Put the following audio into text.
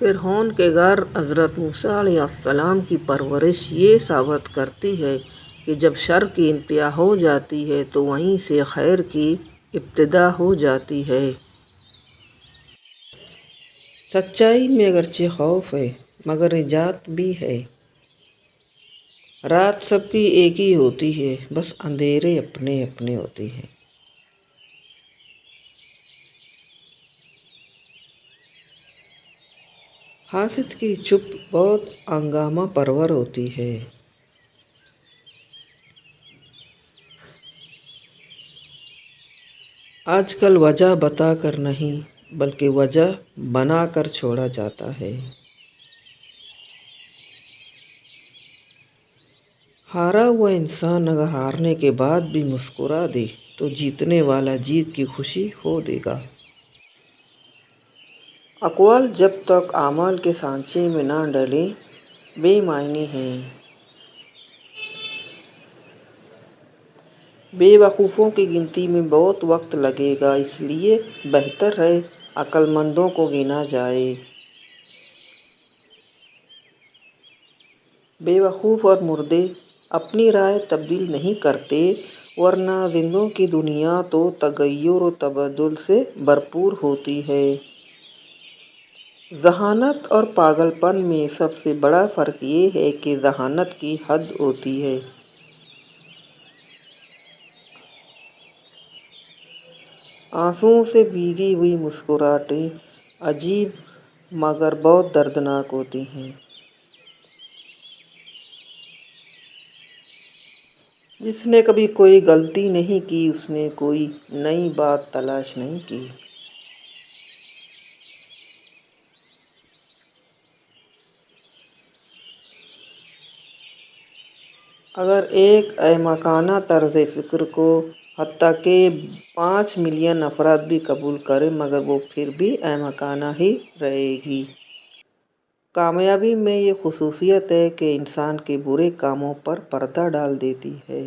فرعون کے گھر حضرت موسیٰ علیہ السلام کی پرورش یہ ثابت کرتی ہے کہ جب شر کی انتہا ہو جاتی ہے تو وہیں سے خیر کی ابتدا ہو جاتی ہے۔ سچائی میں اگرچہ خوف ہے مگر نجات بھی ہے۔ رات سب کی ایک ہی ہوتی ہے، بس اندھیرے اپنے اپنے ہوتے ہیں۔ حاسد کی چپ بہت ہنگامہ پرور ہوتی ہے۔ آج کل وجہ بتا کر نہیں بلکہ وجہ بنا کر چھوڑا جاتا ہے۔ ہارا ہوا انسان اگر ہارنے کے بعد بھی مسکرا دے تو جیتنے والا جیت کی خوشی کھو دے گا۔ اقوال جب تک اعمال کے سانچے میں نہ ڈھلیں بے معنی ہیں۔ بے وقوفوں کی گنتی میں بہت وقت لگے گا، اس لیے بہتر ہے عقل مندوں کو گنا جائے۔ بے وقوف اور مردے اپنی رائے تبدیل نہیں کرتے، ورنہ زندوں کی دنیا تو تغیر و تبدل سے بھرپور ہوتی ہے۔ ذہانت اور پاگل پن میں سب سے بڑا فرق یہ ہے کہ ذہانت کی حد ہوتی ہے۔ آنسوؤں سے بھیگی ہوئی مسکراہٹیں عجیب مگر بہت دردناک ہوتی ہیں۔ جس نے کبھی کوئی غلطی نہیں کی اس نے کوئی نئی بات تلاش نہیں کی۔ اگر ایک احمقانہ طرز فکر کو حتیٰ کہ 5 ملین افراد بھی قبول کریں مگر وہ پھر بھی احمقانہ ہی رہے گی۔ کامیابی میں یہ خصوصیت ہے کہ انسان کے برے کاموں پر پردہ ڈال دیتی ہے۔